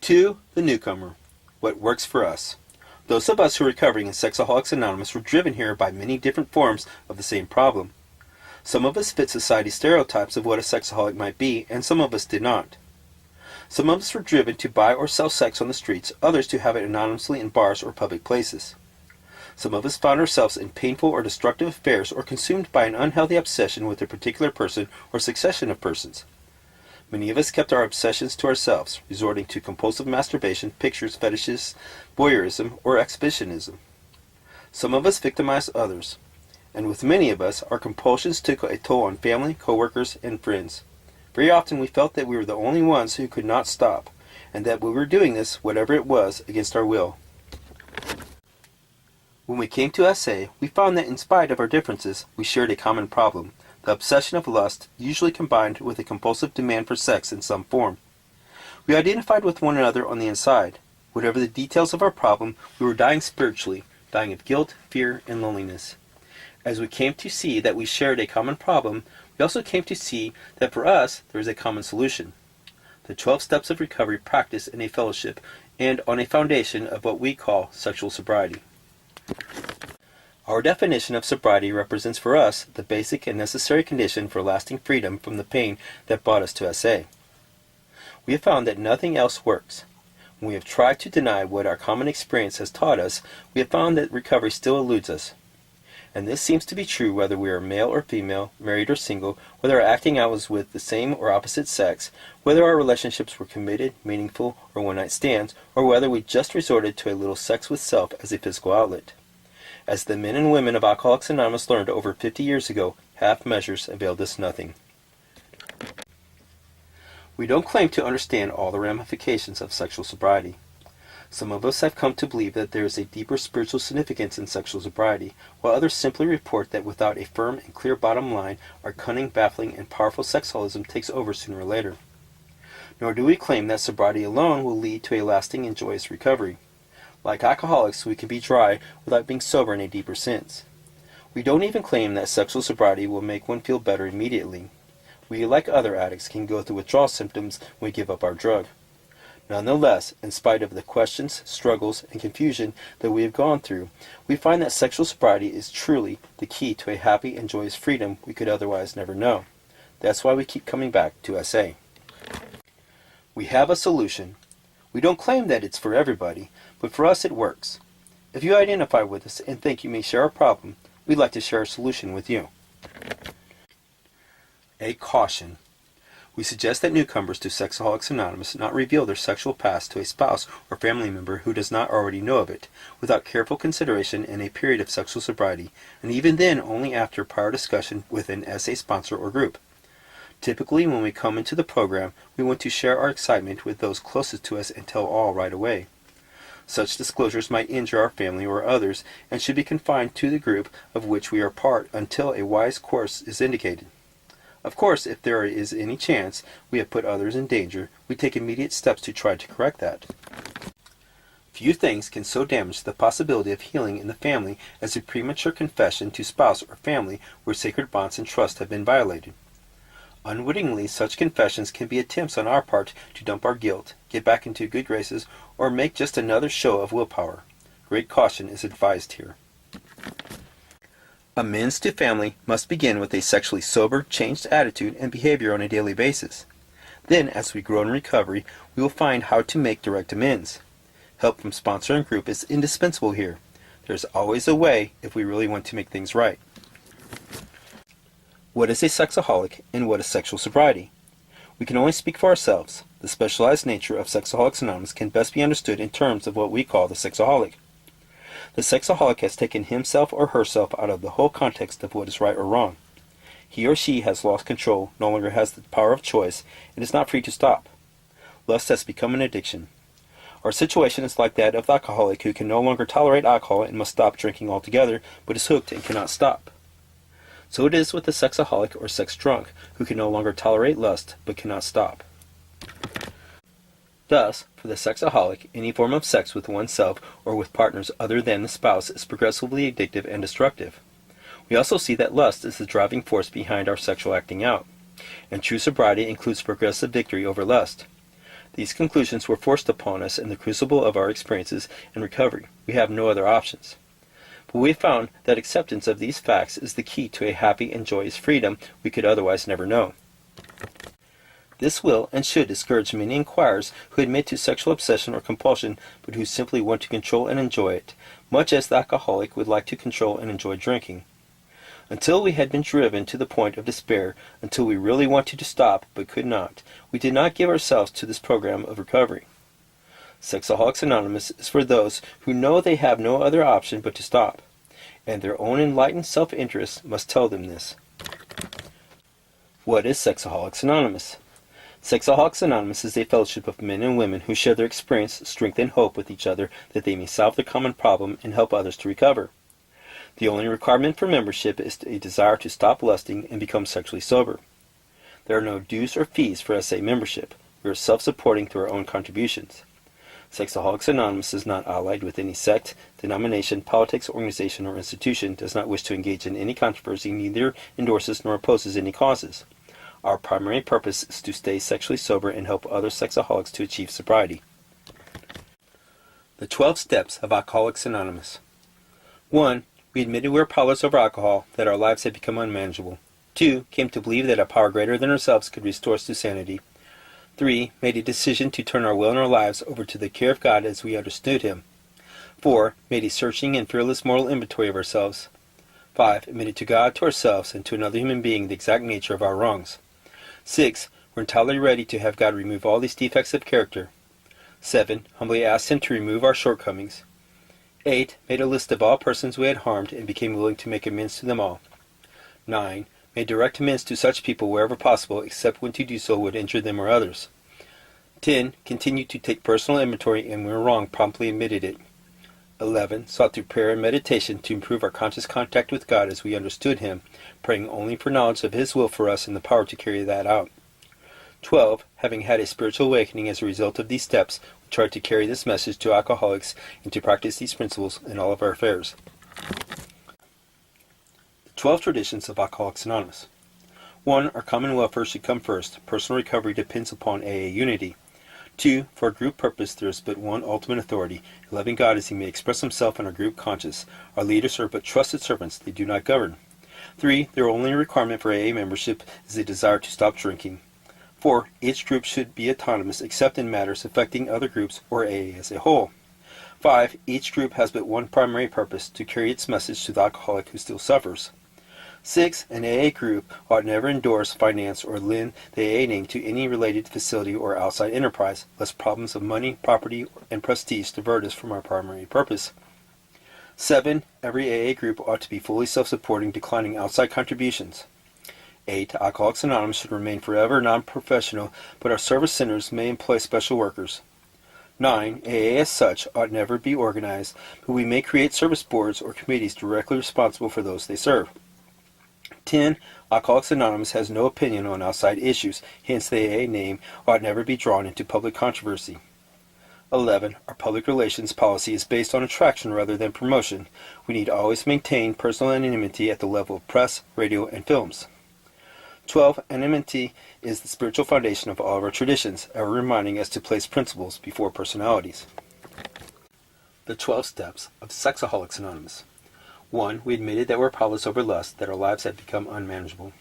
To the newcomer, what works for us. Those of us who are recovering in Sexaholics Anonymous were driven here by many different forms of the same problem. Some of us fit society's stereotypes of what a sexaholic might be, and some of us did not. Some of us were driven to buy or sell sex on the streets, others to have it anonymously in bars or public places. Some of us found ourselves in painful or destructive affairs or consumed by an unhealthy obsession with a particular person or succession of persons. Many of us kept our obsessions to ourselves, resorting to compulsive masturbation, pictures, fetishes, voyeurism, or exhibitionism. Some of us victimized others, and with many of us, our compulsions took a toll on family, co-workers, and friends. Very often we felt that we were the only ones who could not stop, and that we were doing this, whatever it was, against our will. When we came to SA, we found that in spite of our differences, we shared a common problem, the obsession of lust, usually combined with a compulsive demand for sex in some form. We identified with one another on the inside. Whatever the details of our problem, we were dying spiritually, dying of guilt, fear, and loneliness. As we came to see that we shared a common problem, we also came to see that for us, there is a common solution. The 12 steps of recovery practiced in a fellowship and on a foundation of what we call sexual sobriety. Our definition of sobriety represents for us the basic and necessary condition for lasting freedom from the pain that brought us to SA. We have found that nothing else works. When we have tried to deny what our common experience has taught us, we have found that recovery still eludes us. And this seems to be true whether we are male or female, married or single, whether our acting out was with the same or opposite sex, whether our relationships were committed, meaningful, or one-night stands, or whether we just resorted to a little sex with self as a physical outlet. As the men and women of Alcoholics Anonymous learned over 50 years ago, half measures availed us nothing. We don't claim to understand all the ramifications of sexual sobriety. Some of us have come to believe that there is a deeper spiritual significance in sexual sobriety, while others simply report that without a firm and clear bottom line, our cunning, baffling, and powerful sexualism takes over sooner or later. Nor do we claim that sobriety alone will lead to a lasting and joyous recovery. Like alcoholics, we can be dry without being sober in a deeper sense. We don't even claim that sexual sobriety will make one feel better immediately. We, like other addicts, can go through withdrawal symptoms when we give up our drug. Nonetheless, in spite of the questions, struggles, and confusion that we have gone through, we find that sexual sobriety is truly the key to a happy and joyous freedom we could otherwise never know. That's why we keep coming back to SA. We have a solution. We don't claim that it's for everybody, but for us it works. If you identify with us and think you may share our problem, we'd like to share our solution with you. A caution. We suggest that newcomers to Sexaholics Anonymous not reveal their sexual past to a spouse or family member who does not already know of it, without careful consideration in a period of sexual sobriety, and even then only after prior discussion with an SA sponsor or group. Typically, when we come into the program, we want to share our excitement with those closest to us and tell all right away. Such disclosures might injure our family or others and should be confined to the group of which we are part until a wise course is indicated. Of course, if there is any chance we have put others in danger, we take immediate steps to try to correct that. Few things can so damage the possibility of healing in the family as a premature confession to spouse or family where sacred bonds and trust have been violated. Unwittingly, such confessions can be attempts on our part to dump our guilt, get back into good graces, or make just another show of willpower. Great caution is advised here. Amends to family must begin with a sexually sober, changed attitude and behavior on a daily basis. Then, as we grow in recovery, we will find how to make direct amends. Help from sponsor and group is indispensable here. There's always a way if we really want to make things right. What is a sexaholic and what is sexual sobriety? We can only speak for ourselves. The specialized nature of Sexaholics Anonymous can best be understood in terms of what we call the sexaholic. The sexaholic has taken himself or herself out of the whole context of what is right or wrong. He or she has lost control, no longer has the power of choice, and is not free to stop. Lust has become an addiction. Our situation is like that of the alcoholic who can no longer tolerate alcohol and must stop drinking altogether, but is hooked and cannot stop. So it is with the sexaholic or sex drunk, who can no longer tolerate lust, but cannot stop. Thus, for the sexaholic, any form of sex with oneself or with partners other than the spouse is progressively addictive and destructive. We also see that lust is the driving force behind our sexual acting out, and true sobriety includes progressive victory over lust. These conclusions were forced upon us in the crucible of our experiences in recovery. We have no other options. But we found that acceptance of these facts is the key to a happy and joyous freedom we could otherwise never know. This will and should discourage many inquirers who admit to sexual obsession or compulsion, but who simply want to control and enjoy it, much as the alcoholic would like to control and enjoy drinking. Until we had been driven to the point of despair, until we really wanted to stop but could not, we did not give ourselves to this program of recovery. Sexaholics Anonymous is for those who know they have no other option but to stop, and their own enlightened self-interest must tell them this. What is Sexaholics Anonymous? Sexaholics Anonymous is a fellowship of men and women who share their experience, strength, and hope with each other that they may solve their common problem and help others to recover. The only requirement for membership is a desire to stop lusting and become sexually sober. There are no dues or fees for SA membership. We are self-supporting through our own contributions. Sexaholics Anonymous is not allied with any sect, denomination, politics, organization, or institution, does not wish to engage in any controversy, neither endorses nor opposes any causes. Our primary purpose is to stay sexually sober and help other sexaholics to achieve sobriety. The 12 Steps of Alcoholics Anonymous. 1. We admitted we were powerless over alcohol, that our lives had become unmanageable. 2. Came to believe that a power greater than ourselves could restore us to sanity. 3. Made a decision to turn our will and our lives over to the care of God as we understood Him. 4. Made a searching and fearless moral inventory of ourselves. 5. Admitted to God, to ourselves, and to another human being the exact nature of our wrongs. 6. Were entirely ready to have God remove all these defects of character. 7. Humbly asked Him to remove our shortcomings. 8. Made a list of all persons we had harmed and became willing to make amends to them all. 9. Made direct amends to such people wherever possible, except when to do so would injure them or others. 10. Continued to take personal inventory and when we were wrong, promptly admitted it. 11. Sought through prayer and meditation to improve our conscious contact with God as we understood Him, praying only for knowledge of His will for us and the power to carry that out. 12. Having had a spiritual awakening as a result of these steps, we tried to carry this message to alcoholics and to practice these principles in all of our affairs. The 12 Traditions of Alcoholics Anonymous. 1. Our common welfare should come first. Personal recovery depends upon AA unity. 2. For our group purpose, there is but one ultimate authority, a loving God as He may express Himself in our group conscience. Our leaders are but trusted servants, they do not govern. 3. Their only requirement for AA membership is a desire to stop drinking. 4. Each group should be autonomous except in matters affecting other groups or AA as a whole. 5. Each group has but one primary purpose, to carry its message to the alcoholic who still suffers. 6. An AA group ought never endorse, finance, or lend the AA name to any related facility or outside enterprise, lest problems of money, property, and prestige divert us from our primary purpose. 7. Every AA group ought to be fully self-supporting, declining outside contributions. 8. Alcoholics Anonymous should remain forever non-professional, but our service centers may employ special workers. 9. AA as such ought never be organized, but we may create service boards or committees directly responsible for those they serve. 10. Alcoholics Anonymous has no opinion on outside issues, hence the AA name ought never be drawn into public controversy. 11. Our public relations policy is based on attraction rather than promotion. We need always maintain personal anonymity at the level of press, radio, and films. 12. Anonymity is the spiritual foundation of all of our traditions, ever reminding us to place principles before personalities. The 12 Steps of Sexaholics Anonymous. 1. We admitted that we were powerless over lust, that our lives had become unmanageable.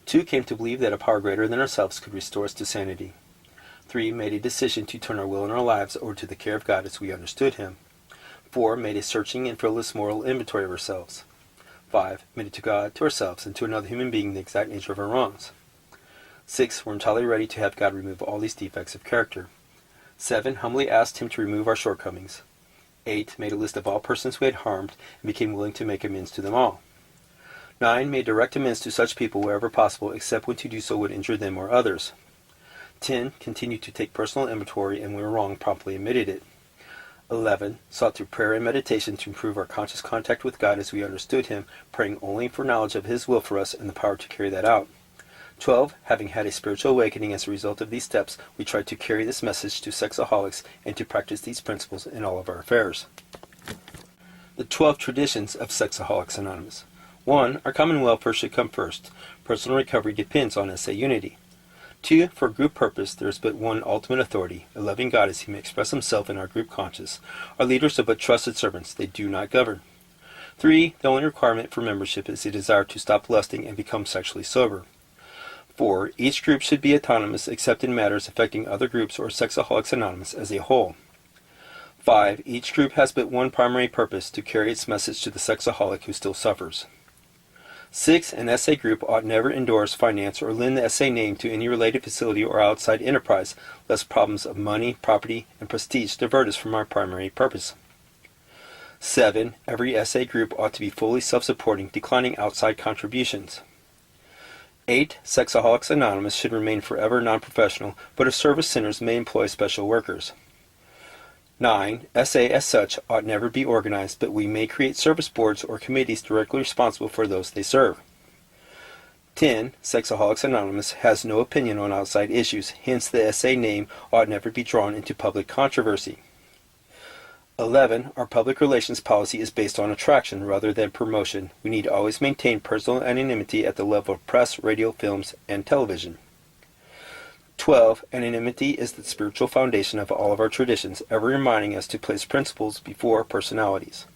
2. Came to believe that a power greater than ourselves could restore us to sanity. 3. Made a decision to turn our will and our lives over to the care of God as we understood Him. 4. Made a searching and fearless moral inventory of ourselves. 5. Admitted to God, to ourselves, and to another human being the exact nature of our wrongs. 6. Were entirely ready to have God remove all these defects of character. 7. Humbly asked Him to remove our shortcomings. 8. Made a list of all persons we had harmed and became willing to make amends to them all. 9. Made direct amends to such people wherever possible, except when to do so would injure them or others. 10. Continued to take personal inventory and when we were wrong, promptly admitted it. 11. Sought through prayer and meditation to improve our conscious contact with God as we understood Him, praying only for knowledge of His will for us and the power to carry that out. 12. Having had a spiritual awakening as a result of these steps, we tried to carry this message to sexaholics and to practice these principles in all of our affairs. The 12 Traditions of Sexaholics Anonymous. 1. Our common welfare should come first. Personal recovery depends on SA unity. 2. For group purpose, there is but one ultimate authority, a loving God as he may express himself in our group conscience. Our leaders are but trusted servants, they do not govern. 3. The only requirement for membership is a desire to stop lusting and become sexually sober. 4. Each group should be autonomous except in matters affecting other groups or Sexaholics Anonymous as a whole. 5. Each group has but one primary purpose, to carry its message to the sexaholic who still suffers. 6. An SA group ought never endorse, finance, or lend the SA name to any related facility or outside enterprise, lest problems of money, property, and prestige divert us from our primary purpose. 7. Every SA group ought to be fully self-supporting, declining outside contributions. 8. Sexaholics Anonymous should remain forever non-professional, but as service centers may employ special workers. 9. SA as such ought never be organized, but we may create service boards or committees directly responsible for those they serve. 10. Sexaholics Anonymous has no opinion on outside issues, hence the SA name ought never be drawn into public controversy. 11. Our public relations policy is based on attraction rather than promotion. We need to always maintain personal anonymity at the level of press, radio, films, and television. 12. Anonymity is the spiritual foundation of all of our traditions, ever reminding us to place principles before personalities.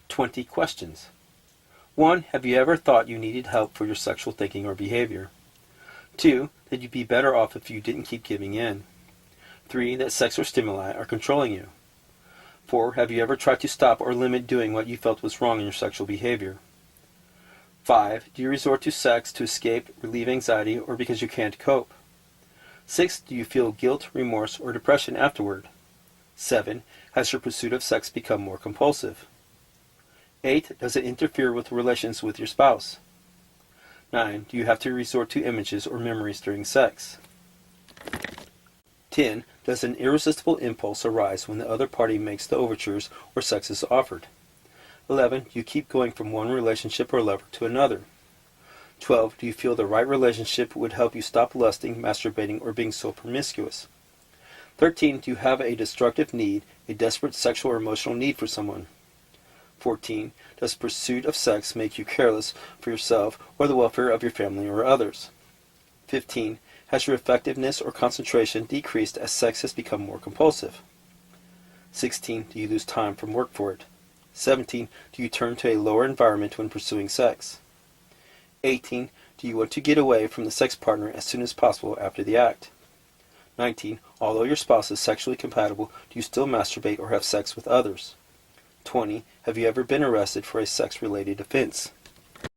20 questions. 1. Have you ever thought you needed help for your sexual thinking or behavior? 2. That you'd be better off if you didn't keep giving in? 3. That sex or stimuli are controlling you? 4. Have you ever tried to stop or limit doing what you felt was wrong in your sexual behavior? 5. Do you resort to sex to escape, relieve anxiety, or because you can't cope? 6. Do you feel guilt, remorse, or depression afterward? 7. Has your pursuit of sex become more compulsive? 8. Does it interfere with relations with your spouse? 9. Do you have to resort to images or memories during sex? 10. Does an irresistible impulse arise when the other party makes the overtures or sex is offered? 11. Do you keep going from one relationship or lover to another? 12. Do you feel the right relationship would help you stop lusting, masturbating, or being so promiscuous? 13. Do you have a destructive need, a desperate sexual or emotional need for someone? 14. Does pursuit of sex make you careless for yourself or the welfare of your family or others? 15. Has your effectiveness or concentration decreased as sex has become more compulsive? 16. Do you lose time from work for it? 17. Do you turn to a lower environment when pursuing sex? 18. Do you want to get away from the sex partner as soon as possible after the act? 19. Although your spouse is sexually compatible, do you still masturbate or have sex with others? 20. Have you ever been arrested for a sex-related offense?